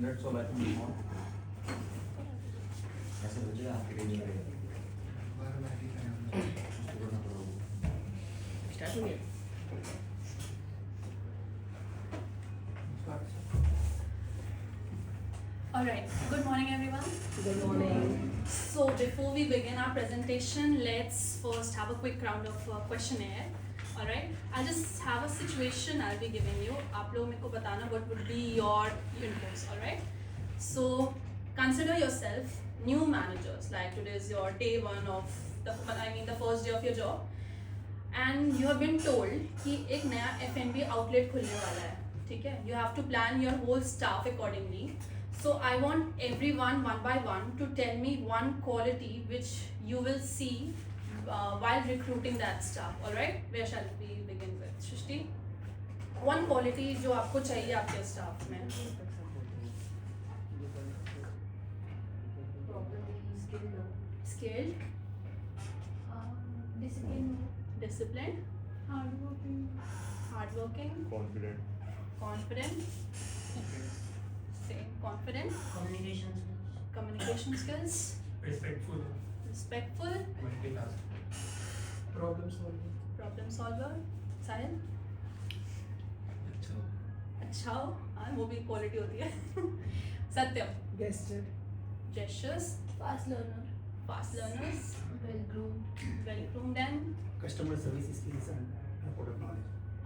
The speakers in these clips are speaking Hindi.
That's all I think more. ऐसे बचेगा आपके लिए नहीं करेगा उसको करना पड़ेगा स्टार्ट हो गया Alright, good morning everyone. Good morning So before we begin our presentation, let's first have a quick round of questionnaire. Alright, I'll just have a situation I'll be giving you. आप लोग मेरे को बताना what would be your inputs. Alright, so consider yourself new managers. Like today is your day one of the first day of your job, and you have been told कि एक नया F&B outlet खुलने वाला है. ठीक है? You have to plan your whole staff accordingly. So I want everyone one by one to tell me one quality which you will see while recruiting that staff. All right? Where shall we begin with? Shrishti, one quality जो आपको चाहिए आपके staff में. Skilled, disciplined, hardworking, confident, same, confident, communication skills, respectful, problem solver, Sahil, अच्छा हो, हाँ वो भी क्वालिटी होती है. Satyam, gestures, fast learners, well groomed and customer service skills and product knowledge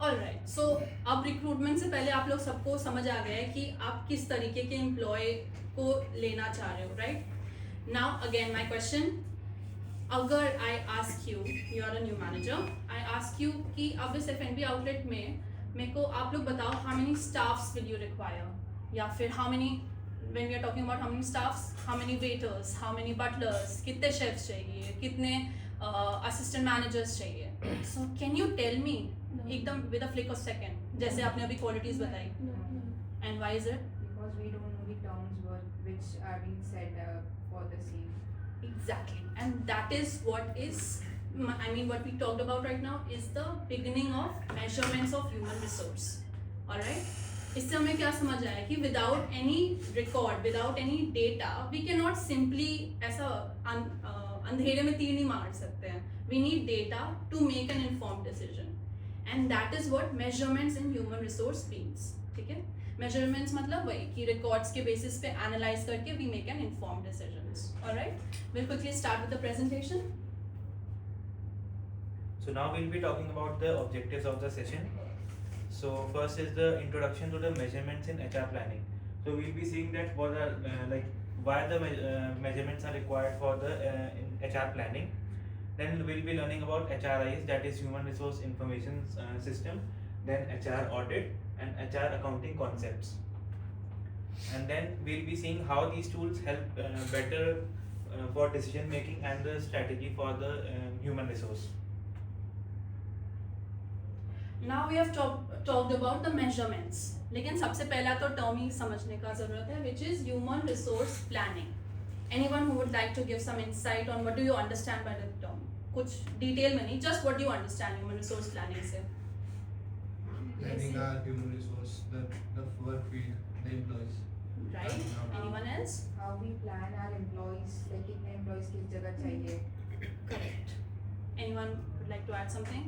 alright. So अब रिक्रूटमेंट से पहले आप लोग सबको समझ आ गया है कि आप किस तरीके के एम्प्लॉय को लेना चाह रहे हो. Right now again my question, अगर I ask you, you are a new manager, I ask you कि अब इस F&B आउटलेट में मेरे को आप लोग बताओ how many staffs will you require, या फिर how many, when we are talking about how many staffs, how many waiters, how many butlers, कितने chefs चाहिए, कितने assistant managers चाहिए. So can you tell me एकदम with a flick of second, जैसे आपने अभी qualities बताई, and why is it? Because we don't know the terms which are being said for the same. Exactly, and that is what is, I mean what we talked about right now is the beginning of measurements of human resource. Alright, इससे हमें क्या समझ आया कि without any record, without any data, we cannot simply ऐसा अंधेरे में तीर नहीं मार सकते हैं. We need data to make an informed decision, and that is what measurements in human resource means. ठीक है? Measurements मतलब वही कि records के basis पे analyze करके we make an informed decisions. Alright, we'll quickly start with the presentation. So now we'll be talking about the objectives of the session. So first is the introduction to the measurements in HR planning. So we'll be seeing that what are why the measurements are required for the in HR planning. Then we'll be learning about HRIS, that is Human Resource Information System. Then HR audit and HR accounting concepts. And then we'll be seeing how these tools help better for decision making and the strategy for the human resource. Now we have talked about the measurements. लेकिन सबसे पहला तो टर्म ही समझने का जरूरत है, which is human resource planning. Anyone who would like to give some insight on what do you understand by the term? कुछ डिटेल में नहीं, just what do you understand human resource planning से? Planning our human resource, the work field, the employees. Right? Anyone else? How we plan our employees, like कितने employees किस जगह चाहिए. Correct. Anyone would like to add something?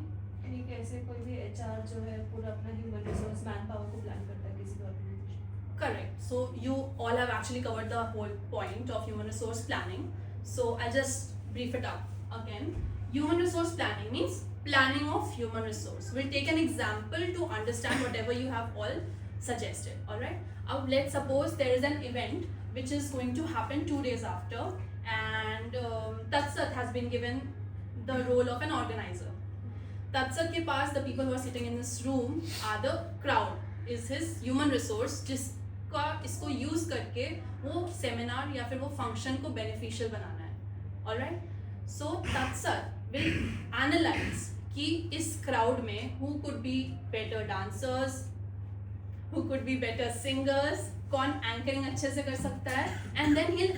यानी कैसे कोई भी HR जो है पूरा अपना ह्यूमन रिसोर्स मैन पावर को प्लान करता है किसी भी organisation. Correct. So you all have actually covered the whole point of human resource planning. So I'll just brief it up again. Human resource planning means planning of human resource. We'll take an example to understand whatever you have all suggested. All right. Now let's suppose there is an event which is going to happen 2 days after, and Tatsat has been given the role of an organizer. Tatsat के पास the people who are sitting in this room are the crowd, is his human resource जिसका इसको use करके वो seminar या फिर वो function को beneficial बनाना है. Alright, so Tatsat will analyze कि इस crowd में who could be better dancers, who could be better singers, कौन anchoring अच्छे से कर सकता है, and then he'll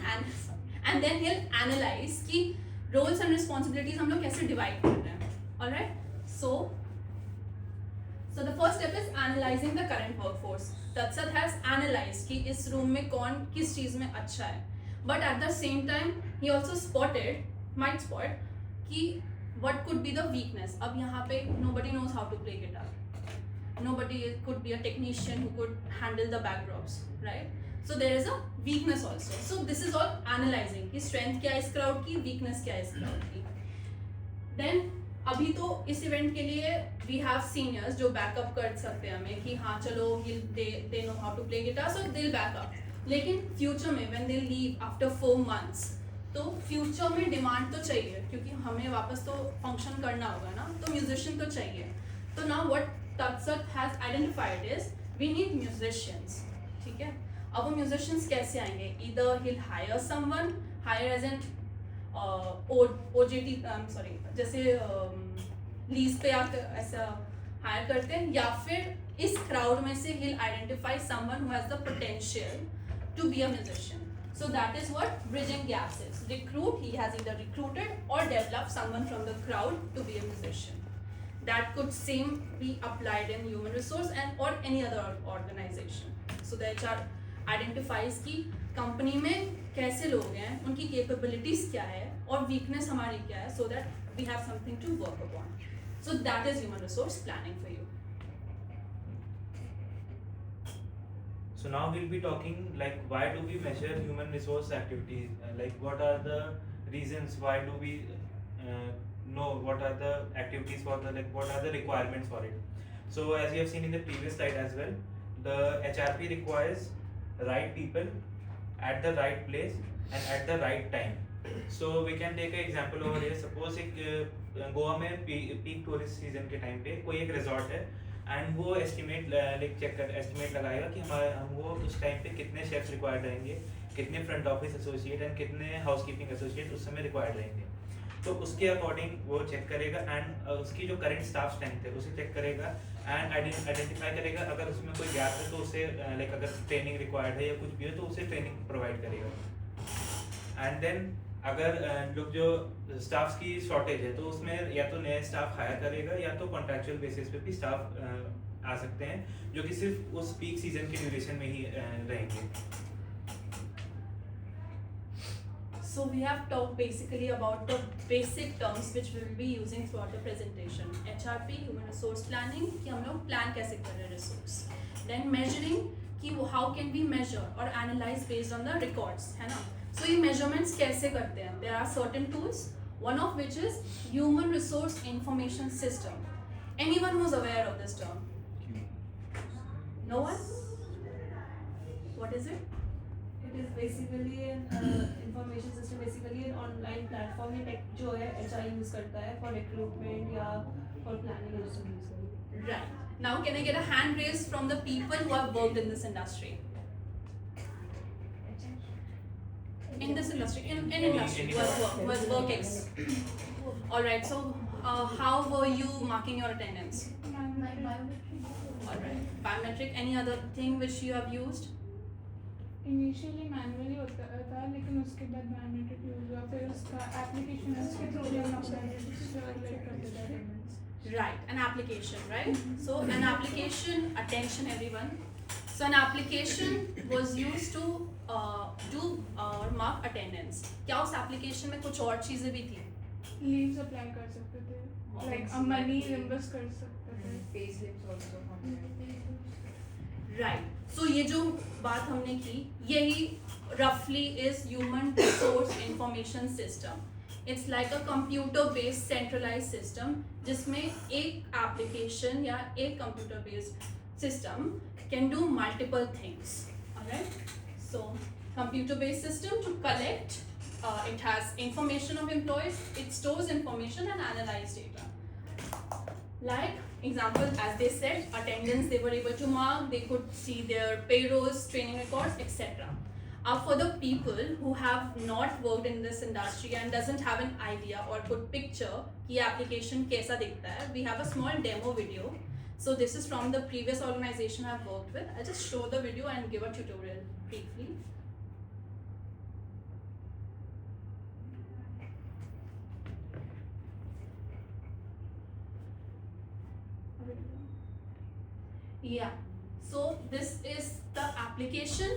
analyze कि roles and responsibilities हम लोग कैसे divide कर रहे हैं. Alright, so the first step is analyzing the current workforce. Tatsat has analyzed कि इस रूम में कौन किस चीज में अच्छा है, but at the same time he also might spot कि what could be the weakness. अब यहाँ पे nobody knows how to play guitar. Nobody could be a technician who could handle the backdrops, right? So there is a weakness also. So this is all analyzing कि strength क्या है इस crowd की, weakness क्या है इस crowd की. Then अभी तो इस event के लिए we have seniors जो backup कर सकते हैं हमें कि हाँ चलो they know how to play guitar, so they'll back up. लेकिन future में when they leave after 4 months, तो future में demand तो चाहिए क्योंकि हमें वापस तो function करना होगा ना, तो musician तो चाहिए. तो now what Tatsat has identified is we need musicians. ठीक है, अब वो musicians कैसे आएंगे? Either he'll hire someone, hire as in OJT, sorry, जैसे lease पे आप ऐसा hire करते हैं, या फिर इस crowd में से he'll identify someone who has the potential to be a musician. So that is what bridging gaps is. Recruit, he has either recruited or developed someone from the crowd to be a musician. That could same be applied in human resource and or any other organization. So the HR identifies कि company में कैसे लोग हैं, उनकी capabilities क्या है और weakness हमारी क्या है, so that we have something to work upon. So that is human resource planning for you. So now we'll be talking like why do we measure human resource activities? Like what are the reasons why do we know what are the activities for the like what are the requirements for it? So as you have seen in the previous slide as well, the HRP requires right people at the right place and at the right time. So we can take an example over here. Suppose एक गोवा में peak tourist season के time पे कोई एक resort है and वो estimate estimate लगाएगा कि हम वो उस time पे कितने chefs required रहेंगे, कितने front office associate and कितने housekeeping associate उस समय required रहेंगे. तो उसके अकॉर्डिंग वो चेक करेगा एंड उसकी जो करंट स्टाफ स्ट्रेंथ है उसे चेक करेगा एंड आइडेंटिफाई करेगा अगर उसमें कोई गैप है तो उसे लाइक अगर ट्रेनिंग रिक्वायर्ड है या कुछ भी हो तो उसे ट्रेनिंग प्रोवाइड करेगा. एंड देन अगर लोग जो स्टाफ्स की शॉर्टेज है तो उसमें या तो नए स्टाफ हायर करेगा या तो कॉन्ट्रैक्चुअल बेसिस पे भी स्टाफ आ सकते हैं जो कि सिर्फ उस पीक सीजन के ड्यूरेशन में ही रहेंगे. So we have talked basically about the basic terms which we will be using throughout the presentation. HRP, human resource planning, कि हम लोग plan कैसे कर रहे हैं resource. Then measuring, कि how can we measure or analyze based on the records, है ना? So ये measurements कैसे करते हैं? There are certain tools, one of which is human resource information system. Anyone who's aware of this term? No one? What is it? It is basically an information system, basically an online platform ये tech जो है HR use करता है for recruitment या for planning and use करता है. Right. Now can I get a hand raised from the people who have worked in this industry? In this industry, in industry, who has work ex. Alright, so how were you marking your attendance? Alright. Biometric, any other thing which you have used? Initially manually होता था लेकिन उसके बाद बायोमेट्रिक यूज हुआ, फिर उसका एप्लीकेशन है उसके थ्रू हम अपना रजिस्टर करते थे. Right, an application, right? So an application, attention everyone. So an application was used to do mark attendance. क्या उस application में कुछ और चीजें भी थी? लीव्स अप्लाई कर सकते थे, लाइक मनी रिम्बर्स कर सकते थे. Pay slips also from there. Right. So ये जो बात हमने की यही roughly is human resource information system. It's like a computer based centralized system जिसमें एक application या एक computer based system can do multiple things. Alright. So computer based system to collect. It has information of employees. It stores information and analyze data. Like example, as they said, attendance they were able to mark, they could see their payrolls, training records, etc. For the people who have not worked in this industry and doesn't have an idea or could picture कि application कैसा दिखता है, we have a small demo video. So this is from the previous organization I've worked with. I'll just show the video and give a tutorial briefly. Yeah, so this is the application,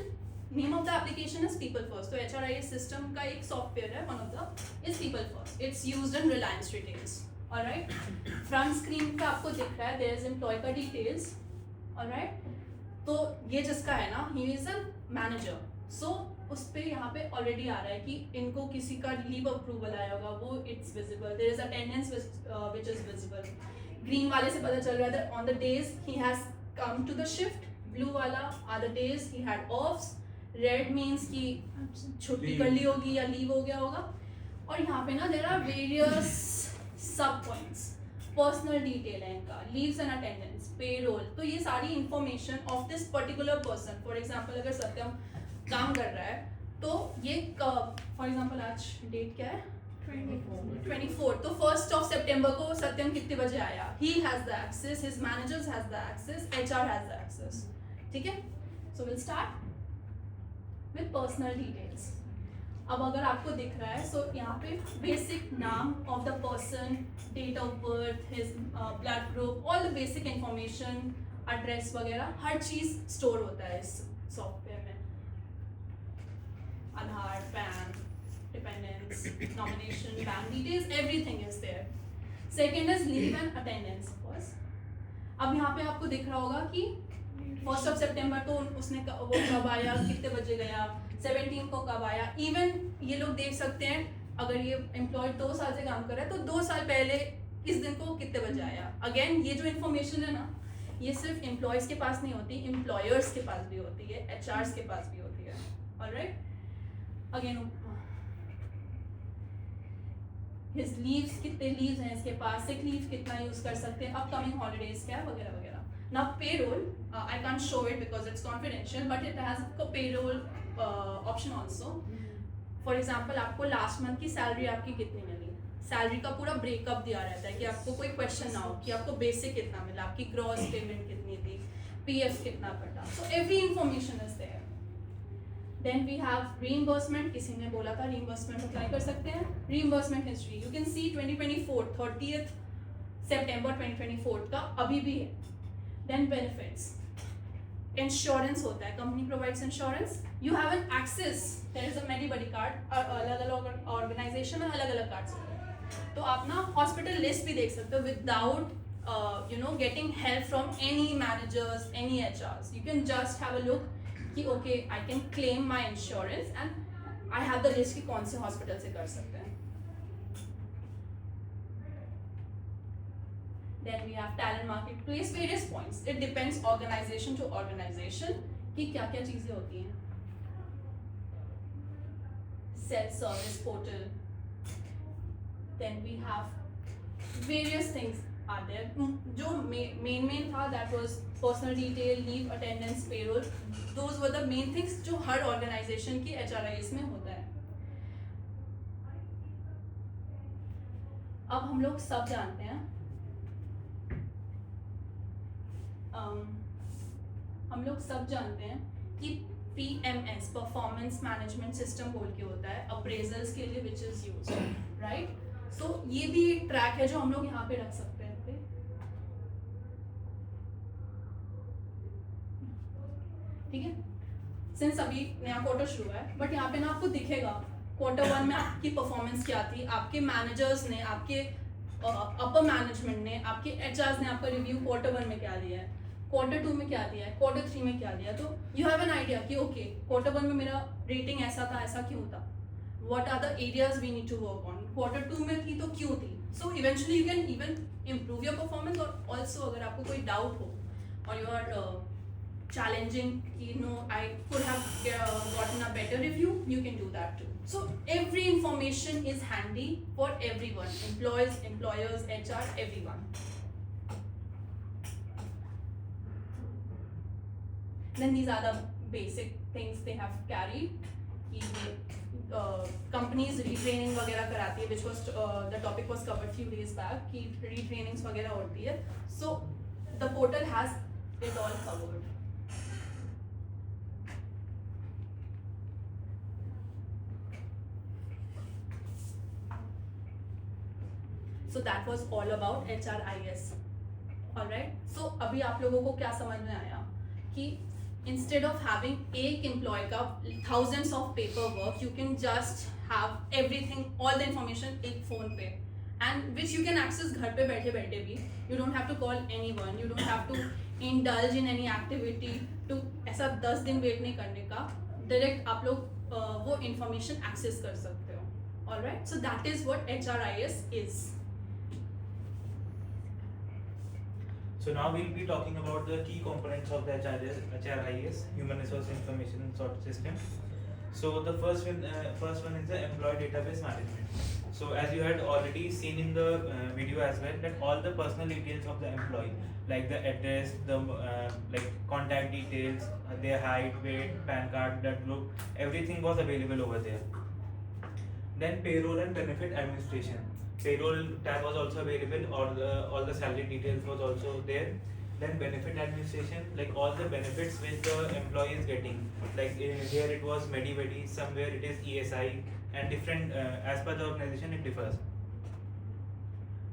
name of the application is People First. तो HRIS system का एक software है, one of the is People First. It's used in Reliance Retails. Alright. Front screen पे आपको दिख रहा है there is employee का details. Alright. तो ये जिसका है ना, he is a manager. So उस पे यहाँ पे already आ रहा है कि इनको किसी का leave approval आया होगा, वो it's visible. There is attendance which is visible. Green वाले से पता चल रहा है that on the days he has come to the shift. Blue वाला are the days he had offs. Red means कि छुट्टी कर ली होगी या लीव हो गया होगा. और यहाँ पे ना there are various sub points. Personal detail है इनका, leaves and attendance, payroll. तो ये सारी information of this particular person. For example अगर सत्यम काम कर रहा है तो ये for example आज date क्या है? 24. तो 1st of September को सत्यम कितने बजे आया? He has the access, his managers has the access, HR has the access. ठीक है? So we'll start with personal details. अब अगर आपको दिख रहा है, so यहाँ पे basic नाम of the person, date of birth, his blood group, all the basic information, address वगैरह हर चीज़ store होता है इस software में. आधार, pan, dependents, nomination, bank details, everything is there. Second is leave and attendance, of course. अब यहाँ पे आपको दिख रहा होगा कि 1st of September तो उसने वो कब आया, कितने बजे गया, 17 को कब आया. इवन ये लोग देख सकते हैं अगर ये एम्प्लॉय 2 साल से काम कर रहा है तो 2 साल पहले इस दिन को कितने बजे आया. अगेन ये जो इन्फॉर्मेशन है ना, ये सिर्फ एम्प्लॉयज़ के पास नहीं होती, एम्प्लॉयर्स के पास भी होती है, HRs के पास भी होती है. ऑलराइट. अगेन हिज लीव्स, कितने लीव्स हैं इसके पास, सिक लीव कितना यूज़ कर सकते हैं, अपकमिंग हॉलीडेज क्या है वगैरह वगैरह. Now payroll, I can't show it because it's confidential, but it has a payroll option also. For example, आपको last month की salary आपकी कितनी मिली, salary का पूरा breakup दिया रहता है कि आपको कोई question ना हो कि आपको basic कितना मिला, आपकी gross payment कितनी थी, PF कितना कटा. So every information is there. Then we have reimbursement. किसी ने बोला था reimbursement apply कर सकते हैं. Reimbursement history, you can see 2024 30th September 2024 का अभी भी है. Then benefits, insurance होता है, company provides insurance. You have an access, there is a medibuddy card. अलग अलग organization में अलग अलग cards होते हैं. तो आप ना hospital list भी देख सकते हो without getting help from any managers, any HRs. You can just have a look कि okay I can claim my insurance and I have the list कि कौन से hospital से कर सकते हैं. Then we have talent marketplace, various points. It depends organization to organization कि क्या क्या चीज़ें होती हैं. Self service portal. Then we have various things are there. जो main था that was personal detail, leave, attendance, payroll. Those were the main things जो हर organization की HRIS में होता है. अब हम लोग सब जानते हैं. हम लोग सब जानते हैं कि PMS परफॉर्मेंस मैनेजमेंट सिस्टम बोल के होता है अप्रेजल्स के लिए विच इज यूज्ड, राइट. सो ये भी एक ट्रैक है जो हम लोग यहाँ पे रख सकते हैं. ठीक है. सिंस अभी नया क्वार्टर शुरू है बट यहाँ पे ना आपको दिखेगा क्वार्टर 1 में आपकी परफॉर्मेंस क्या थी, आपके मैनेजर्स ने, आपके अपर मैनेजमेंट ने, आपके HRs ने आपका रिव्यू क्वार्टर 1 में क्या दिया है, क्वार्टर 2 में क्या दिया है, क्वार्टर 3 में क्या दिया. तो यू हैव एन आइडिया कि ओके क्वार्टर 1 में मेरा रेटिंग ऐसा था, ऐसा क्यों था, what are the areas we need to work on. Quarter 2 में थी तो क्यों थी. So eventually you can even improve your performance. और ऑल्सो अगर आपको कोई डाउट हो और you are challenging, I could have gotten a better review, you can do that too. So every information is handy for everyone, employees, employers, HR, everyone. Then these are the basic things they have carried. Companies retraining वगैरह कराती है, which was the topic was covered few days back कि retrainings वगैरह होती है. So the portal has it all covered. So that was all about HRIS. Alright. So अभी आप लोगों को क्या समझ में आया कि instead of having एक employee का thousands of paperwork, you can just have everything, all the information एक phone पे, and which you can access घर पे बैठे बैठे भी. You don't have to call anyone, you don't have to indulge in any activity to ऐसा 10 दिन wait नहीं करने का. Direct आप लोग वो information access कर सकते हो. Alright, so that is what HRIS is. So now we'll be talking about the key components of the HRIS, Human Resource Information Sort System. So the first one is the Employee Database Management. So as you had already seen in the video as well, that all the personal details of the employee, like the address, the like contact details, their height, weight, PAN card, blood group, everything was available over there. Then payroll and benefit administration. Payroll tab was also available, all the salary details was also there. Then benefit administration, like all the benefits which the employee is getting, like here it was Medi, somewhere it is ESI, and different as per the organization it differs.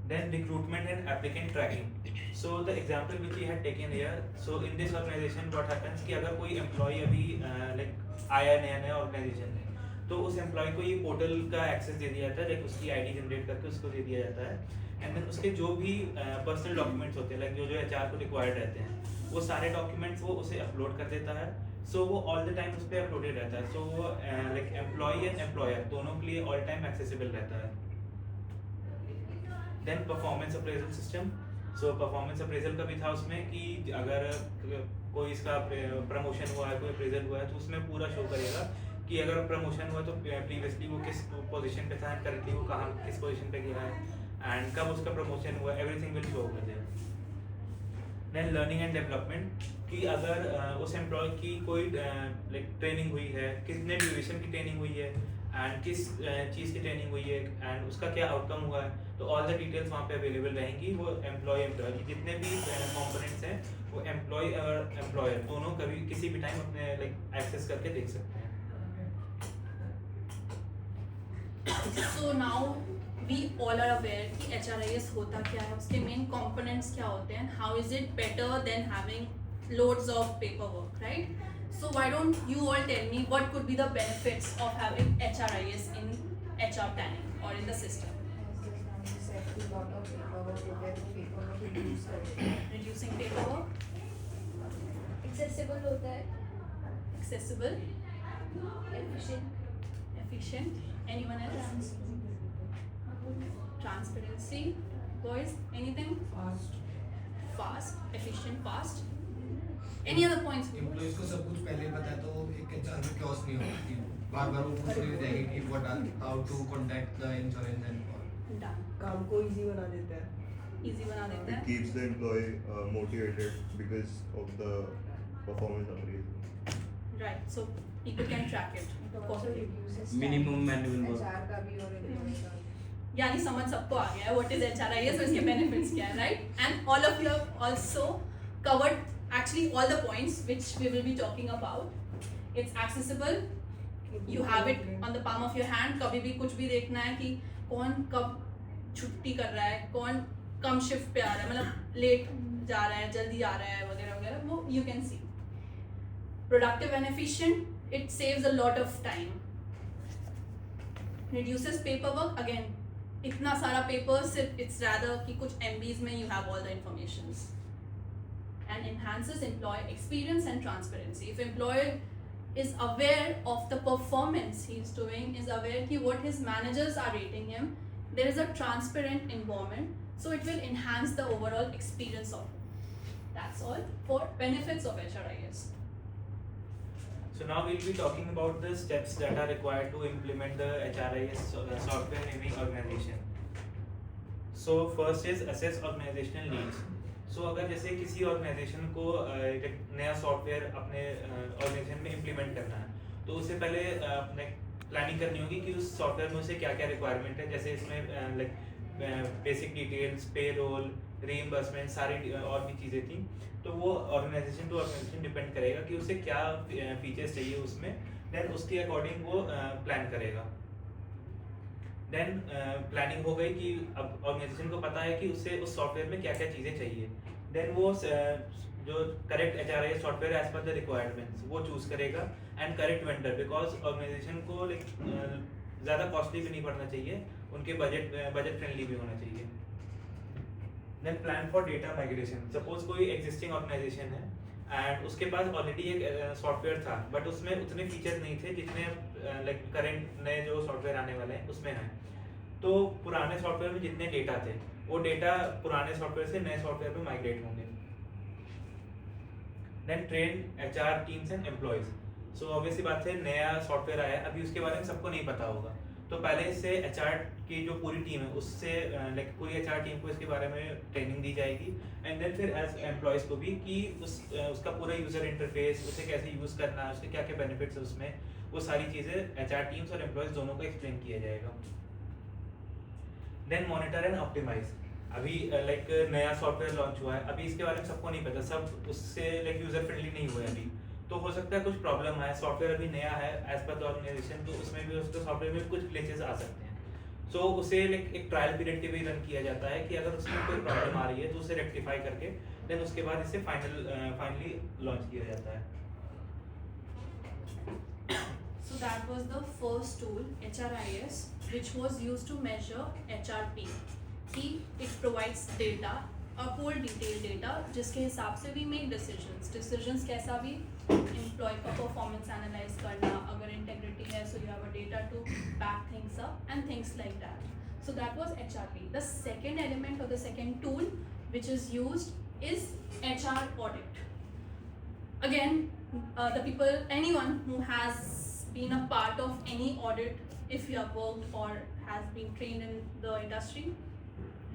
Then recruitment and applicant tracking. So the example which we had taken here, so in this organization what happens कि अगर कोई employee अभी like आया नया organization में, तो उस एम्प्लॉय को ये पोर्टल का एक्सेस दे दिया जाता है, लाइक उसकी आईडी जनरेट करके उसको दे दिया जाता है, एंड देन उसके जो भी पर्सनल डॉक्यूमेंट्स होते हैं, लाइक जो एचआर को रिक्वायर्ड रहते हैं, वो सारे डॉक्यूमेंट्स वो उसे अपलोड कर देता है. सो वो ऑल द टाइम उस पर अपलोडेड रहता है. सो वो लाइक एम्प्लॉय एंड एम्प्लॉयर दोनों के लिए ऑल टाइम एक्सेसिबल रहता है. Then performance appraisal system. So performance appraisal का भी था उसमें कि अगर कोई इसका प्रमोशन हुआ है, कोई अप्रेजल हुआ है, तो उसमें पूरा शो करेगा कि अगर प्रमोशन हुआ तो प्रीवियसली वो किस पोजीशन पे था, करंटली वो कहाँ किस पोजीशन पे गया है, एंड कब उसका प्रमोशन हुआ, everything will show over there. Then learning and development, कि अगर उस एम्प्लॉय की कोई लाइक ट्रेनिंग हुई है, कितने ड्यूरेशन की ट्रेनिंग हुई है, एंड किस चीज़ की ट्रेनिंग हुई है, एंड उसका क्या आउटकम हुआ है, तो ऑल द डिटेल्स वहाँ पे अवेलेबल रहेंगी. वो एम्प्लॉय जितने भी कंपोनेंट्स हैं वो एम्प्लॉय और एम्प्लॉयर दोनों कभी किसी भी टाइम अपने लाइक एक्सेस करके देख सकते हैं. So now we all are aware कि HRIS होता क्या है, उसके main components क्या होते हैं, how is it better than having loads of paperwork, right? So why don't you all tell me what could be the benefits of having HRIS in HR planning or in the system? lot of paperwork हो गया, तो paperwork reduce कर देते हैं. Reducing paperwork, accessible होता है, accessible, efficient. Anyone else? Transparency. Boys, anything? Fast, efficient, fast. Any other points? Employees को सब कुछ पहले पता है तो एक एचआर में क्योस नहीं होगा कि बार-बार वो पूछ रही रहेगी कि what how to contact the insurance and all. Done. काम को इजी बना देता है. Easy बना देता It है. keeps the employee motivated because of the performance appraisal. Right. So people can track it. It also reduces Minimum manual work. HR का भी और employee का भी. यानी समझ सबको आ गया है what is HRIS और इसके benefits क्या है, right? And all of you have also covered actually all the points which we will be talking about. It's accessible. You have it on the palm of your hand. कभी भी कुछ भी देखना है कि कौन कब छुट्टी कर रहा है, कौन कम शिफ्ट पे आ रहा है, मतलब लेट जा रहा है, जल्दी आ रहा है वगैरह वगैरह, वो you can see. Productive and efficient. It saves a lot of time. Reduces paperwork. Again, इतना सारा पेपर सिर्फ it's rather कि कुछ MBs में you have all the informations. And enhances employee experience and transparency. If employer is aware of the performance he is doing, is aware कि what his managers are rating him, there is a transparent environment, so it will enhance the overall experience of him. That's all for benefits of HRIS. So now we'll be talking about the steps that are required to implement the HRIS software in any organization. So first is assess organizational needs. So अगर जैसे किसी organization को एक नया software अपने organization में implement करना है, तो उससे पहले अपने planning करनी होगी कि उस software में उसे क्या क्या requirement है, जैसे इसमें like basic details, payroll, reimbursement, सारी और भी चीज़ें थी. तो वो ऑर्गेनाइजेशन टू ऑर्गेनाइजेशन डिपेंड करेगा कि उसे क्या फीचर्स चाहिए उसमें, देन उसके अकॉर्डिंग वो प्लान करेगा. देन प्लानिंग हो गई कि अब ऑर्गेनाइजेशन को पता है कि उसे उस सॉफ्टवेयर में क्या क्या चीज़ें चाहिए, देन वो जो correct HRIS software as per the requirements वो चूज करेगा, and correct vendor, because organisation को लाइक ज़्यादा कॉस्टली भी नहीं पड़ना चाहिए, उनके बजट फ्रेंडली भी होना चाहिए. Then plan for data migration. Suppose कोई एग्जिस्टिंग ऑर्गेनाइजेशन है एंड उसके पास ऑलरेडी एक सॉफ्टवेयर था, बट उसमें उतने फीचर्स नहीं थे जितने लाइक करंट नए जो सॉफ्टवेयर आने वाले हैं उसमें हैं. तो पुराने सॉफ्टवेयर में जितने डेटा थे वो डेटा पुराने सॉफ्टवेयर से नए सॉफ्टवेयर पे माइग्रेट होंगे. Then train HR teams and employees. So obviously बात है, नया सॉफ्टवेयर आया, अभी उसके बारे में सबको नहीं पता होगा, तो पहले से HR की जो पूरी टीम है उससे लाइक पूरी HR टीम को इसके बारे में ट्रेनिंग दी जाएगी, एंड देन फिर एज एम्प्लॉयज़ को भी कि उसका पूरा यूज़र इंटरफेस, उसे कैसे यूज़ करना है, उसके क्या क्या बेनिफिट्स है उसमें, वो सारी चीज़ें HR टीम्स और एम्प्लॉयज़ दोनों को एक्सप्लेन किया जाएगा. Then monitor and optimise. अभी लाइक नया सॉफ्टवेयर लॉन्च हुआ है, अभी इसके बारे में सबको नहीं पता, सब उससे लाइक यूज़र फ्रेंडली नहीं हुए अभी, तो हो सकता है कुछ प्रॉब्लम आए, सॉफ्टवेयर अभी नया है एज पर द ऑर्गेनाइजेशन, तो उसमें भी उसके सॉफ्टवेयर में कुछ ग्लिचेस आ सकते हैं. सो उसे लाइक एक ट्रायल पीरियड के भी रन किया जाता है कि अगर उसमें कोई प्रॉब्लम आ रही है तो उसे रेक्टिफाई करके देन उसके बाद इसे फाइनली लॉन्च किया जाता है. So that was the first tool, HRIS, which was used to measure HRP. It provides data, a whole detailed data, जिसके हिसाब से we make decisions कैसा भी employee का performance analyze करना, अगर integrity है so you have a data to back things up and things like that. So that was HRP. The second element or the second tool which is used is HR audit. Again, the people, anyone who has been a part of any audit, if you have worked or has been trained in the industry,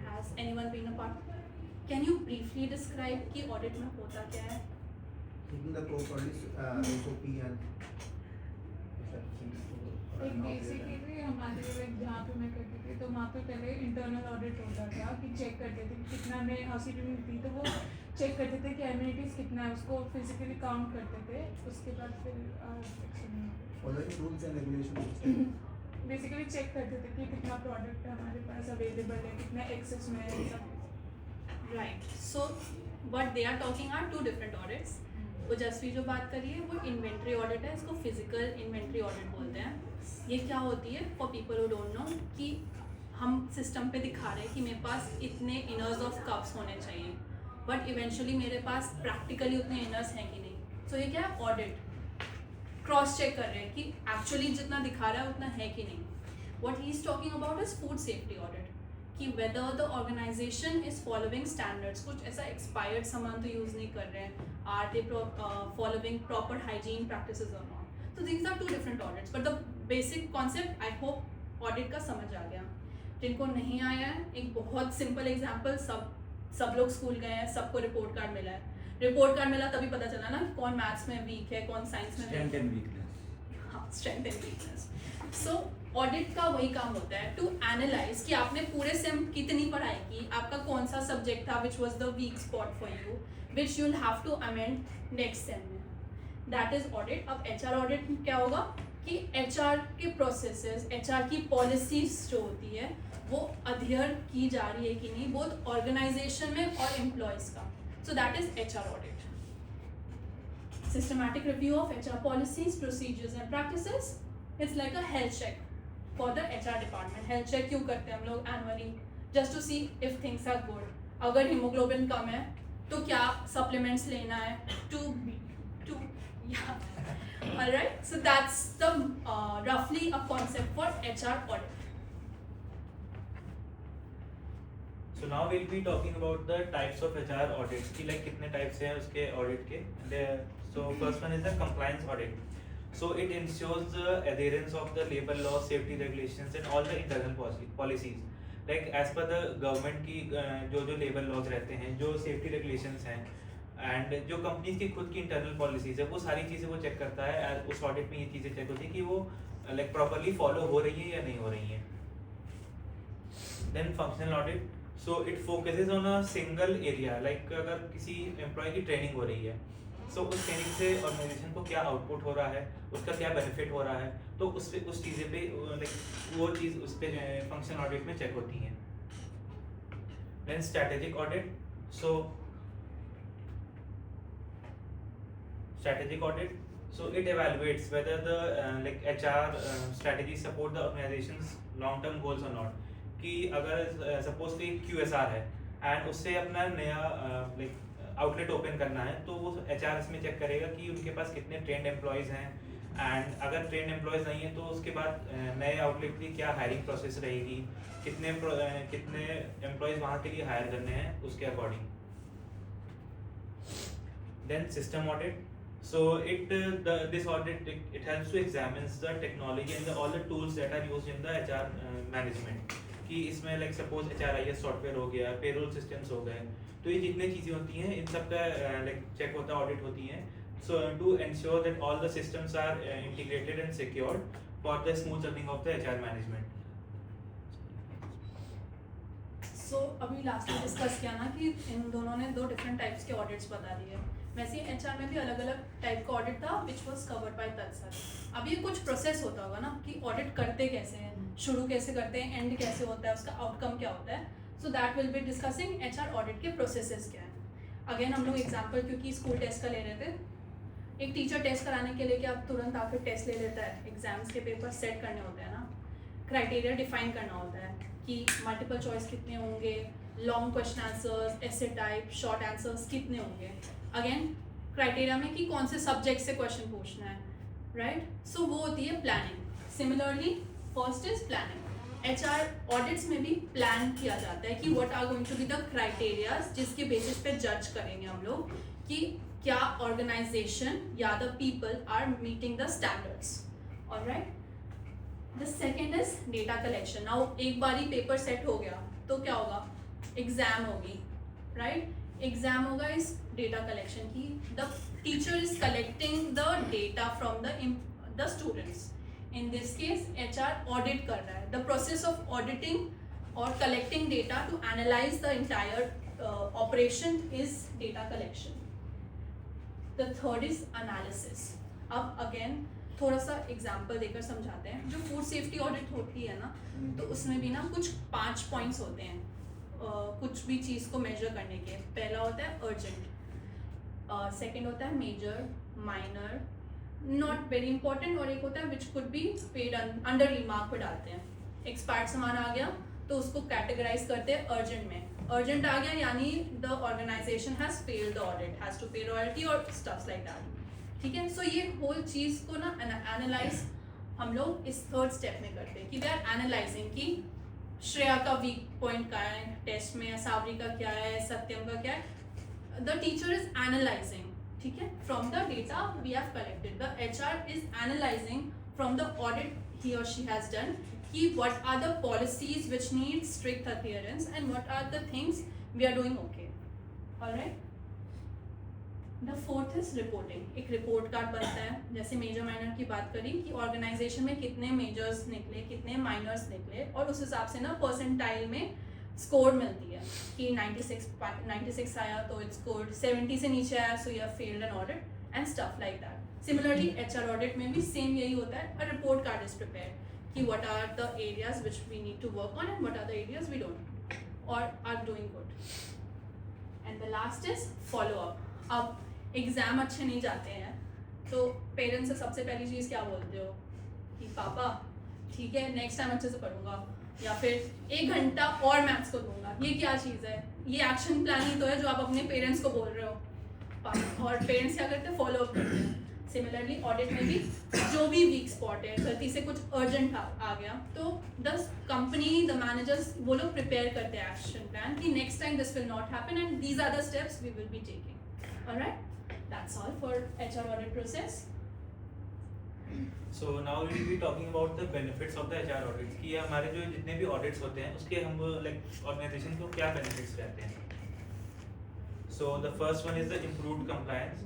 has anyone been a part? Can you briefly describe कि audit में होता क्या है? Taking the properly SOP and एक बेसिकली हमारे लाइक जहाँ पे मैं करती थी तो वहाँ पे पहले इंटरनल ऑडिट होता था कि चेक करते थे कि कितना में हाउसिंग थी, तो वो चेक करते थे कि एमिनिटीज़ कितना है, उसको फिजिकली काउंट करते थे, उसके बाद फिर following rules and regulations. Basically check करते थे कि कितना प्रोडक्ट हमारे पास अवेलेबल है, कितना एक्सेस में है, सब. Right. So what they are talking are two different audits. ओजस्वी जो बात करी है वो इन्वेंट्री ऑडिट है, इसको फिजिकल इन्वेंट्री ऑडिट बोलते हैं. ये क्या होती है for people who don't know, कि हम सिस्टम पे दिखा रहे हैं कि मेरे पास इतने इनर्स ऑफ कप्स होने चाहिए, बट इवेंचुअली मेरे पास प्रैक्टिकली उतने इनर्स हैं कि नहीं. सो ये क्या है, ऑडिट. क्रॉस चेक कर रहे हैं कि एक्चुअली जितना दिखा रहा है उतना है कि नहीं. What he is talking about is food safety audit, कि whether the organisation is following standards, कुछ ऐसा एक्सपायर्ड सामान तो यूज़ नहीं कर रहे हैं, are they following proper hygiene practices और नॉट. तो these are two different audits, but the basic concept I hope audit का समझ आ गया. जिनको नहीं आया है, एक बहुत सिंपल एग्जाम्पल, सब लोग स्कूल गए हैं, सबको रिपोर्ट कार्ड मिला है. रिपोर्ट कार्ड मिला तभी पता चला ना कौन मैथ्स में वीक है, कौन साइंस में स्ट्रेंथ एंड वीकनेस. हाँ, strength and weakness. So audit का वही काम होता है टू एनालाइज कि आपने पूरे सेम कितनी पढ़ाई की, आपका कौन सा सब्जेक्ट था which was the weak spot for you, which you will have to amend next sem में. That is audit. अब HR ऑडिट में क्या होगा कि HR के प्रोसेसेस, HR की पॉलिसीज जो होती है वो अध्ययन की जा रही है कि नहीं, बोथ ऑर्गेनाइजेशन में और एम्प्लॉयज़ का. सो that is HR audit. Systematic review of HR policies, procedures and practices. It's like a health check for the HR department. Health check क्यों करते हैं हम लोग annually? Just to see if things are good. अगर hemoglobin कम है तो क्या supplements लेना है to yeah. Alright, so that's the roughly a concept for HR audit. So now we'll be talking about the types of HR audits कि like कितने types हैं उसके audit के. So first one is the compliance audit. So it ensures the adherence of the labor laws, safety regulations and all the internal policies. Like as per the government की जो labor laws रहते हैं, जो safety regulations हैं and जो companies की खुद की internal policies है, वो सारी चीज़ें वो check करता है. उस audit में ये चीज़ें check होती है कि वो like properly follow हो रही है या नहीं हो रही हैं. Then functional audit. So it focuses on a single area. Like अगर किसी employee की training हो रही है, so उस ट्रेनिंग से ऑर्गेनाइजेशन को क्या आउटपुट हो रहा है, उसका क्या बेनिफिट हो रहा है, तो उस चीज़ें पे लाइक वो चीज़ उस पे फंक्शन ऑडिट में चेक होती हैं. Then strategic audit. So strategic audit. So it evaluates whether the like HR strategy support the organization's long-term goals or not. कि अगर suppose कि QSR है and उससे अपना नया like outlet open करना है, तो वो HR इसमें check करेगा कि उनके पास कितने trained employees हैं, and अगर trained employees नहीं है तो उसके बाद नए outlet की क्या hiring process रहेगी, कितने employees वहाँ के लिए hire करने हैं उसके according. Then system audit. So this audit it helps to examine the technology and all the tools that are used in the HR management. कि इसमें like suppose HRIS software हो गया, payroll systems हो गए, तो ये जितने चीज़ें होती हैं इन सब का like check होता है, audit होती हैं. So to ensure that all the systems are integrated and secured for the smooth running of the HR management. So अभी लास्ट में डिस्कस किया ना कि इन दोनों ने 2 डिफरेंट टाइप्स के ऑडिट्स बता दिए. वैसे ही HR में भी अलग अलग टाइप का ऑडिट था विच वॉज कवर्ड बाय तत्सर. अब ये कुछ प्रोसेस होता होगा ना कि ऑडिट करते कैसे हैं, शुरू कैसे करते हैं, एंड कैसे होता है, उसका आउटकम क्या होता है. So that will be discussing HR audit के प्रोसेसेस क्या हैं. अगेन हम लोग एग्जाम्पल क्योंकि स्कूल टेस्ट का ले रहे थे, एक टीचर टेस्ट कराने के लिए क्या आप तुरंत आकर टेस्ट ले लेता है. एग्जाम्स के पेपर सेट करने होते हैं ना, क्राइटेरिया डिफाइन करना होता है कि मल्टीपल चॉइस कितने होंगे, लॉन्ग क्वेश्चन आंसर्स, एसे टाइप, शॉर्ट आंसर्स कितने होंगे. अगेन क्राइटेरिया में कि कौन से सब्जेक्ट से क्वेश्चन पूछना है, राइट. सो वो होती है planning. Similarly first is planning. HR audits में भी प्लान किया जाता है कि what are going to be the criterias जिसके बेसिस पे जज करेंगे हम लोग कि क्या ऑर्गेनाइजेशन या the people are meeting the standards. Alright. The second is data collection. Now एक बार ही पेपर सेट हो गया तो क्या होगा, एग्जाम होगी, राइट. एग्जाम होगा इस डेटा कलेक्शन की. The teacher is collecting the data from the students. In this case HR audit कर रहा है. द प्रोसेस ऑफ ऑडिटिंग और collecting data to analyse the entire operation is data collection. The third is analysis. अब अगेन थोड़ा सा एग्जाम्पल देकर समझाते हैं. जो फूड सेफ्टी ऑडिट होती है ना, तो उसमें भी ना कुछ 5 पॉइंट्स होते हैं कुछ भी चीज़ को मेजर करने के. पहला होता है अर्जेंट, सेकंड होता है major, minor, not very important, और एक होता है which could be paid under remark पे डालते हैं. एक्सपायर्ड सामान आ गया तो उसको कैटेगराइज करते हैं अर्जेंट में. अर्जेंट आ गया यानी the organisation has failed the audit, has to pay royalty और स्टफ्स लाइक दैट. ठीक है. सो ये होल चीज़ को ना एनालाइज हम लोग इस थर्ड स्टेप में करते हैं कि वी आर एनालाइजिंग कि श्रेया का वीक पॉइंट क्या है टेस्ट में, सावरी का क्या है, सत्यम का क्या है. द टीचर इज एनालाइजिंग, ठीक है, from the data we have collected. The HR is analysing from the audit he or she has done कि what are the policies which need strict adherence and what are the things we are doing okay. Alright. The fourth is reporting. एक रिपोर्ट कार्ड बनता है. जैसे मेजर माइनर की बात करी कि ऑर्गेनाइजेशन में कितने मेजर्स निकले, कितने माइनर्स निकले, और उस हिसाब से ना परसेंटाइल में स्कोर मिलती है कि 96 आया तो इट्स गुड, 70 से नीचे आया so you have failed an audit and stuff like that. Similarly HR audit में भी सेम यही होता है. A report card is prepared कि what are the areas which we need to work on and what are the areas we don't और are doing good. And the last is follow up. अब एग्ज़ाम अच्छे नहीं जाते हैं तो पेरेंट्स से सबसे पहली चीज़ क्या बोलते हो कि पापा ठीक है नेक्स्ट टाइम अच्छे से पढ़ूंगा, या फिर 1 घंटा और मैथ्स को दूंगा. ये क्या चीज़ है, ये एक्शन प्लान ही तो है जो आप अपने पेरेंट्स को बोल रहे हो. और पेरेंट्स क्या करते हैं, फॉलो अप करते हैं. सिमिलरली ऑडिट में भी जो भी वीक स्पॉट है, गलती से कुछ अर्जेंट आ गया तो द कंपनी, द मैनेजर्स, वो लोग प्रिपेयर करते हैं एक्शन प्लान कि next time this will not happen and these are the steps we will be taking. Alright, that's all for HR audit process. So now we will be talking about the benefits of the HR audits कि हमारे जो जितने भी audits होते हैं उसके हम like organization को क्या benefits रहते हैं. So the first one is the improved compliance.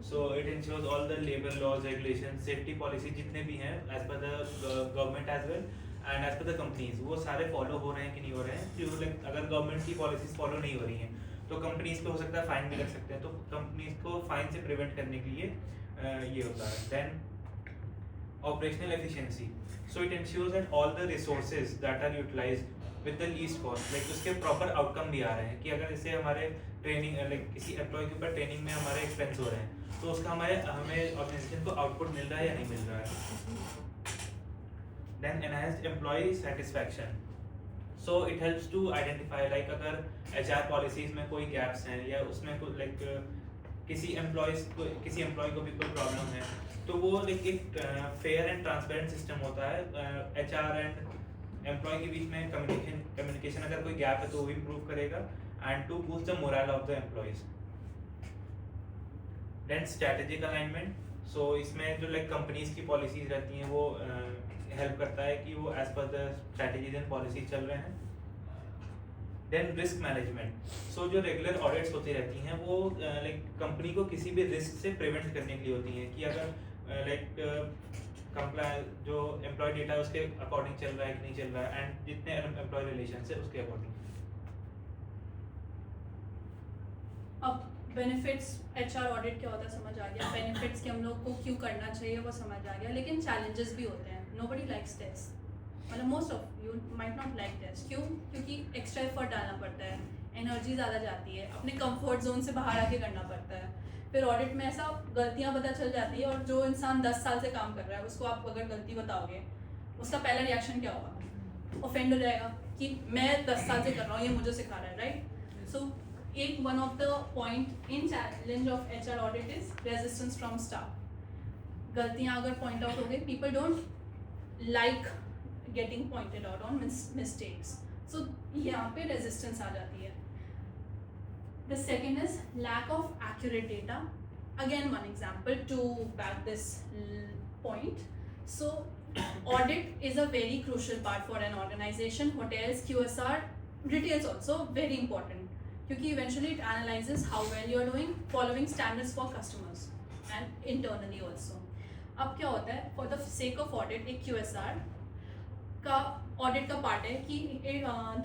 So it ensures all the labor laws, regulations, safety policy जितने भी हैं as per the government as well and as per the companies, वो सारे follow हो रहे हैं कि नहीं हो रहे हैं. जो like अगर government की policies follow नहीं हो रही हैं तो companies पे हो सकता है फाइन भी लग सकते हैं. तो companies को फाइन से प्रिवेंट करने के लिए ये होता है. Then operational efficiency. So it ensures that all the resources that are utilized with the least cost, like उसके proper outcome भी आ रहे हैं कि अगर जैसे हमारे ट्रेनिंग like किसी एम्प्लॉय के ऊपर ट्रेनिंग में हमारे एक्सपेंस हो रहे हैं तो उसका हमें ऑर्गेनाइजेशन को आउटपुट मिल रहा है या नहीं मिल रहा है. Then enhanced employee satisfaction. So it helps to identify like अगर HR policies में कोई gaps हैं या उसमें कोई like किसी एम्प्लॉय को भी कोई प्रॉब्लम है तो वो like एक फेयर एंड ट्रांसपेरेंट सिस्टम होता है HR एंड एम्प्लॉय के बीच में कम्युनिकेशन अगर कोई गैप है तो वो इम्प्रूव करेगा and to boost the morale of the employees. Then strategic alignment. So इसमें जो लाइक कंपनीज की पॉलिसीज रहती हैं वो हेल्प करता है कि वो as per the strategies and policies चल रहे हैं. Then risk management. सो जो रेगुलर ऑडिट्स होती रहती हैं वो लाइक कंपनी को किसी भी रिस्क से प्रिवेंट करने के लिए होती हैं कि अगर लाइक कंप्लाई जो एम्प्लॉय डेटा है उसके अकॉर्डिंग चल रहा है कि नहीं चल रहा है एंड जितने एम्प्लॉय रिलेशन है उसके अकॉर्डिंग. अब बेनिफिट्स HR ऑडिट क्या होता है समझ आ गया, बेनिफिट्स कि हम लोग को क्यों करना चाहिए वो समझ आ गया, लेकिन चैलेंजेस भी होते हैं. नोबडी लाइक्स टेस्ट, मतलब most of you might not like test. क्यों? क्योंकि एक्स्ट्रा एफर्ट डालना पड़ता है, एनर्जी ज़्यादा जाती है, अपने कंफर्ट जोन से बाहर आके करना पड़ता है. फिर ऑडिट में ऐसा गलतियाँ पता चल जाती है और जो इंसान 10 साल से काम कर रहा है उसको आप अगर गलती बताओगे उसका पहला रिएक्शन क्या होगा? ऑफेंड हो जाएगा कि मैं 10 साल से कर रहा हूँ, ये मुझे सिखा रहा है, राइट? सो एक one of the point in challenge of HR audit is resistance from staff. गलतियाँ अगर पॉइंट आउट हो गई, people don't like getting pointed out on mistakes, so यहाँ पे रेजिस्टेंस आ जाती है. The second is lack of accurate data. Again, one example to back this point. So, audit is a very crucial part for an organization. Hotels, QSR, retails also very important. Because eventually it analyzes how well you are doing, following standards for customers and internally also. अब क्या होता है? For the sake of audit, एक QSR का audit का part है कि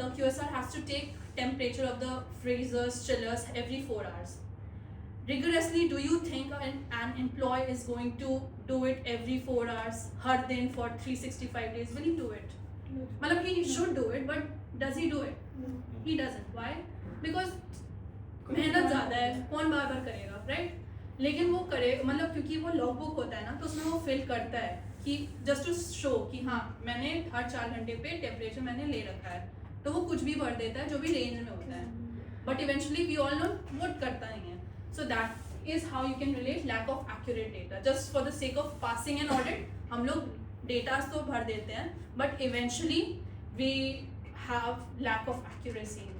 the QSR has to take temperature of the freezers, chillers every 4 hours. Rigorously, do you think an employee is going to do it every 4 hours, हर दिन for 365 days? Will he do it? मतलब he should do it, but does he do it? He doesn't. Why? Because मेहनत ज़्यादा है, कौन बार बार करेगा, right? लेकिन वो करे मतलब क्योंकि वो लॉग बुक होता है ना तो उसमें वो फिल करता है कि जस्ट टू शो कि हाँ मैंने हर 4 घंटे पे टेम्परेचर मैंने ले रखा है, तो वो कुछ भी भर देता है जो भी रेंज में होता है, but eventually we all know वो करता नहीं है. So that is how you can relate lack of accurate data. Just for the sake of passing an audit हम लोग डेटास तो भर देते हैं but eventually we have lack of accuracy.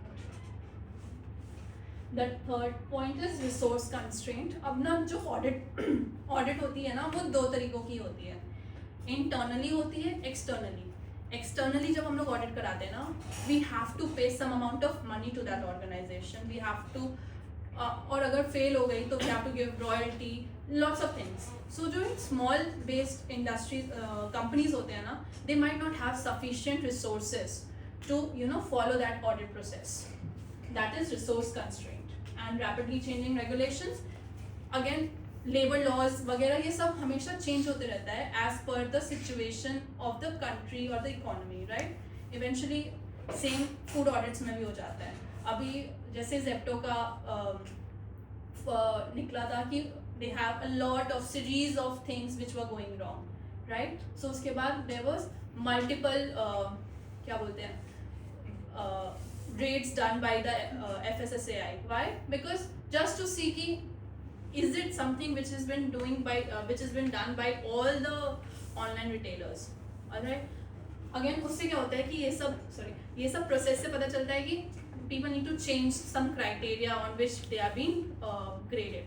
The third point is resource constraint. अब ना जो ऑडिट होती है ना वो 2 तरीकों की होती है, इंटरनली होती है, एक्सटर्नली. एक्सटर्नली जब हम लोग ऑडिट कराते हैं ना we have to pay some amount of money to that organisation, we have to और अगर फेल हो गई तो we have to give royalty, lots of things. So जो स्मॉल बेस्ड इंडस्ट्रीज कंपनीज होते हैं ना they might not have sufficient resources to follow that audit process. That is resource constraint and rapidly changing regulations. Again labour laws वगैरह ये सब हमेशा चेंज होते रहता है as per the situation of the country और the economy, right? Eventually same food audits में भी हो जाता है. अभी जैसे जेप्टो का निकला था कि they have a lot of series of things which were going wrong, right? So उसके बाद देयर वाज मल्टीपल क्या बोलते हैं raids done by the FSSAI. Why? Because just to see ki is it something which has been done by all the online retailers. Alright? Again उससे क्या होता है कि ये सब प्रोसेस से पता चलता है कि people need to change some criteria on which they are being graded.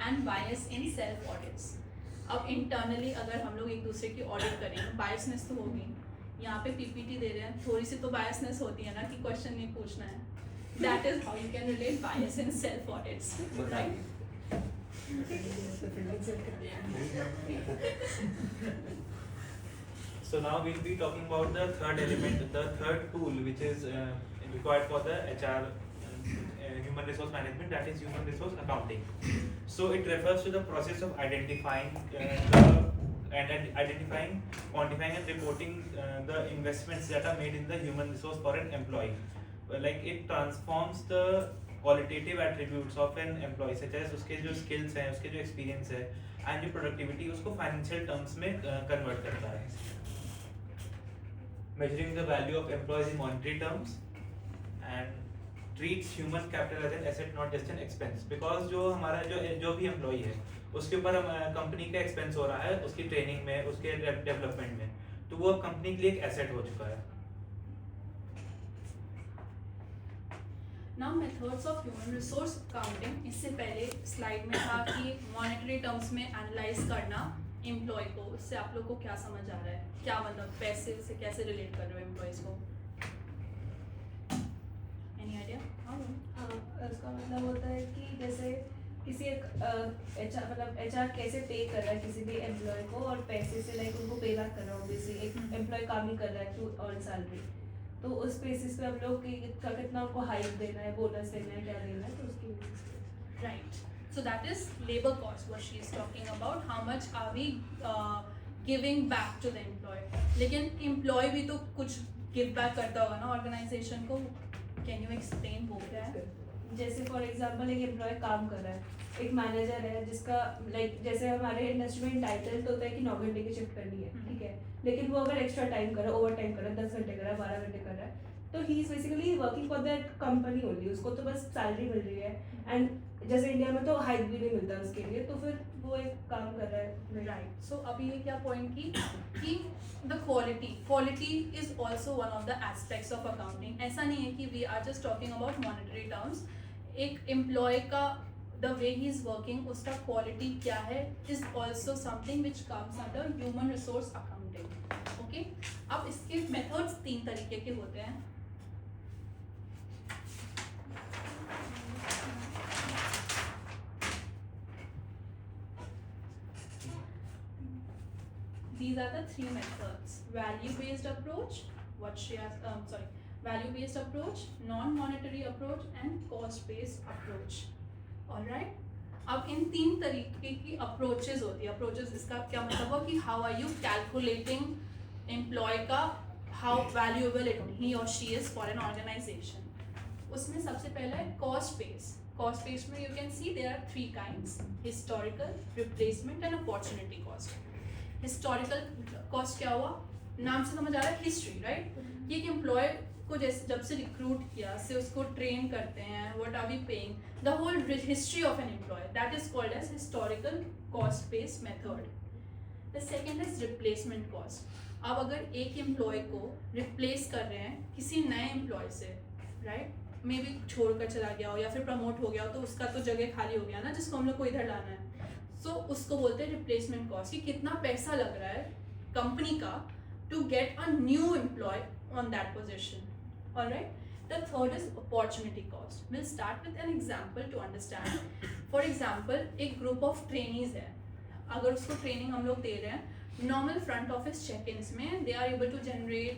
And bias in self audits. अब internally अगर हम लोग एक दूसरे की ऑडिट करें बायसनेस तो होगी. यहाँ पे पीपीटी दे रहे हैं, थोड़ी सी तो बायसनेस होती है ना कि क्वेश्चन नहीं पूछना है. That is how you can relate bias in self audits, right? So now we'll be talking about the third element, the third tool which is required for the HR human resource management, that is human resource accounting. So it refers to the process of identifying, quantifying and reporting the investments that are made in the human resource for an employee. Like it transforms the qualitative attributes of an employee such as उसके जो स्किल्स हैं, उसके जो एक्सपीरियंस है एंड जो प्रोडक्टिविटी, उसको फाइनेंशियल टर्म्स में कन्वर्ट करता है. Measuring the value of employees in monetary terms and treats human capital as an asset, not just an expense. Because जो हमारा जो भी एम्प्लॉई है उसके ऊपर हम कंपनी का एक्सपेंस हो रहा है, उसकी ट्रेनिंग में, उसके डेवलपमेंट में, तो वो अब कंपनी के लिए एक एसेट हो चुका है. Now methods of human resource accounting, इससे पहले स्लाइड में था कि मॉनेटरी टर्म्स में एनालाइज करना एम्प्लॉय को. उससे आप लोग को क्या समझ आ रहा है, क्या मतलब पैसे से कैसे रिलेट कर रहे हो एम्प्लॉयज को? Any idea? हाँ, उसका मतलब होता है कि जैसे किसी एक एचआर कैसे पे कर रहा है किसी भी एम्प्लॉय को, और पैसे से लाइक उनको पे बैक कर रहा है. ऑब्वियसली एक एम्प्लॉय काम ही कर रहा है टू अर्न सैलरी, तो उस बेसिस पे हम लोग कितना उनको हाइक देना है, बोनस देना है, क्या देना है, तो उसकी बेसिस पे. Right. So that is labor cost, what she is talking about. How much are we giving back to the employee? लेकिन employee भी तो कुछ give back करता होगा ना organization को. Can you explain वो क्या है? जैसे फॉर एग्जांपल एक एम्प्लॉय काम कर रहा है, एक मैनेजर है जिसका लाइक जैसे हमारे इंडस्ट्री में टाइटल तो होता है कि 9 घंटे की शिफ्ट करनी है, ठीक है, लेकिन वो अगर एक्स्ट्रा टाइम कर रहा है, ओवर टाइम कर रहा है, 10 घंटे कर रहा है, 12 घंटे कर रहा है, तो he is basically working for that company only. उसको तो बस सैलरी मिल रही है, एंड जैसे इंडिया में तो हाइक भी नहीं मिलता उसके लिए, तो फिर वो एक काम कर रहा है. Right. So अभी ये क्या पॉइंट की कि the quality is also one of the aspects of accounting. ऐसा नहीं है कि we are just talking about monetary terms. एक एम्प्लॉय का the way he is working, उसका क्वालिटी क्या है is also something which comes under human resource accounting. Okay? अब इसके methods 3 तरीके के होते हैं. These are the 3 methods: value-based approach, value-based approach, non-monetary approach, and cost-based approach. All right. अब इन 3 तरीके की approaches होती है. Approaches इसका क्या मतलब हो कि how are you calculating employee का how valuable he or she is for an organization. उसमें सबसे पहला है cost-based. Cost-based में you can see there are 3 kinds: historical, replacement, and opportunity cost. Historical cost क्या हुआ, नाम से समझ आ रहा है, हिस्ट्री, राइट. ये एक एम्प्लॉय को जैसे जब से रिक्रूट किया से उसको ट्रेन करते हैं, what are we paying, the whole history of an employee, that is called as historical cost based method. The second is replacement cost. अब अगर एक एम्प्लॉय को रिप्लेस कर रहे हैं किसी नए एम्प्लॉय से, राइट, मे बी छोड़कर चला गया हो या फिर प्रमोट हो गया हो, तो उसका तो जगह खाली हो गया ना, जिसको हम लोग को इधर लाना है. सो उसको बोलते हैं रिप्लेसमेंट कॉस्ट, कि कितना पैसा लग रहा है कंपनी का to get a new employee on that position. Alright. The third is opportunity cost. Will start with an example to understand. For example, एक ग्रुप ऑफ ट्रेनीज है, अगर उसको ट्रेनिंग हम लोग दे रहे हैं, normal front office check ins में they are able to generate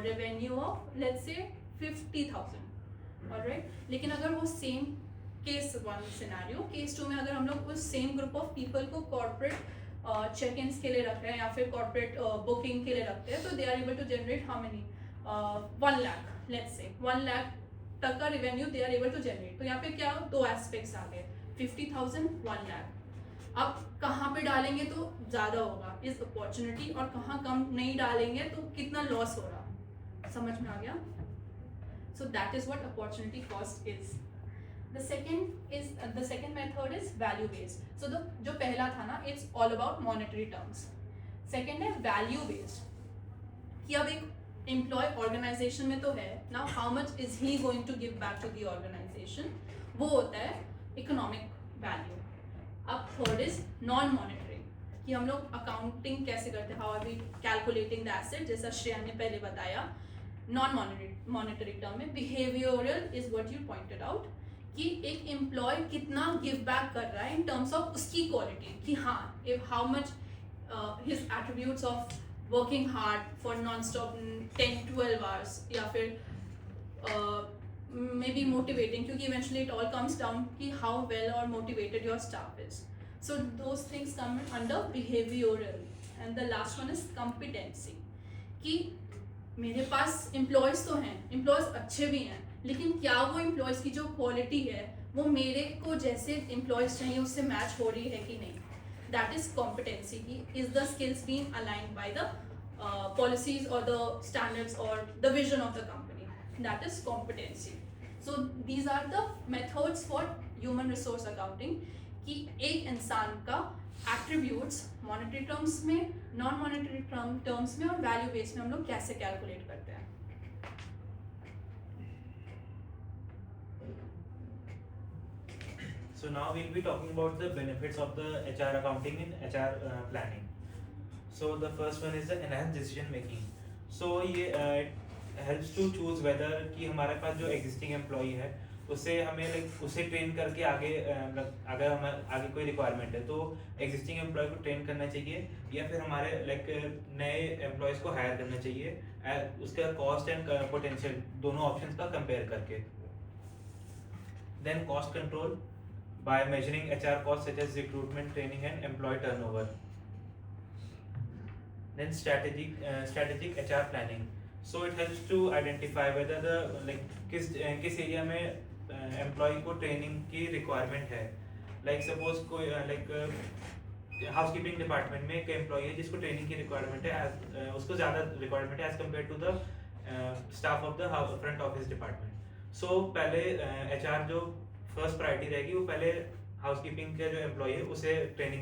revenue of let's say 50,000. Alright. लेकिन अगर वो सेम केस 1 सिनेरियो, केस 2 में अगर हम लोग उस सेम ग्रुप ऑफ पीपल को कॉर्पोरेट चेक इन्स के लिए रख रहे हैं या फिर कॉर्पोरेट बुकिंग के लिए रखते हैं, तो they are able to generate how many 1 lakh, let's say 1 lakh तक का revenue they are able to generate. तो यहाँ पे क्या 2 एस्पेक्ट्स आ गए, 50,000, 1 लाख. अब कहाँ पे डालेंगे तो ज़्यादा होगा इस अपॉर्चुनिटी, और कहाँ कम नहीं डालेंगे तो कितना लॉस हो रहा, समझ में आ गया? सो that is what opportunity cost is. The second method is value based. So जो पहला था ना, it's all about monetary terms. Second है value based, कि अब एक employee organization में तो है now, how much is he going to give back to the organization, वो होता है economic value. अब third is non monetary, कि हम लोग accounting कैसे करते हैं, how are we calculating the asset, जैसा श्रेया ने पहले बताया. non monetary term में behavioral is what you pointed out, कि एक एम्प्लॉय कितना गिव बैक कर रहा है इन टर्म्स ऑफ उसकी क्वालिटी, कि हाँ, if how much his attributes of working hard for non stop 10-12 hours, या फिर मे बी मोटिवेटिंग, क्योंकि eventually it all comes down कि हाउ वेल और motivated your staff is. So those things come under behavioural. And the last one is competency, कि मेरे पास एम्प्लॉयज़ तो हैं, एम्प्लॉयज़ अच्छे भी हैं, लेकिन क्या वो एम्प्लॉयज़ की जो क्वालिटी है वो मेरे को जैसे एम्प्लॉयज़ चाहिए उससे मैच हो रही है कि नहीं, दैट इज कॉम्पिटेंसी की is the skills being aligned by the policies or the standards or the vision of the company, that is competency. So these are the methods for human resource accounting कि एक इंसान का attributes monetary terms में, non monetary terms में और value based में हम लोग कैसे calculate करते हैं. So now we'll be talking about the benefits of the HR accounting in HR planning. So the first one is the enhanced decision making. So ये helps to choose whether कि हमारे पास जो existing employee है उसे हमें like उसे train करके आगे अगर हमारे आगे कोई requirement है तो existing employee को train करना चाहिए या फिर हमारे like नए employees को hire करना चाहिए उसका cost and potential दोनों options का compare करके. Then cost control by measuring HR costs such as recruitment, training and employee turnover. Then strategic HR planning. So it helps to identify whether the like किस एरिया में employee को training की requirement है. Like suppose कोई housekeeping department में एक employee है जिसको training की requirement है उसको ज़्यादा requirement है as compared to the staff of the front office department. So पहले HR जो first priority रहेगी वो पहले housekeeping के जो employee है उसे training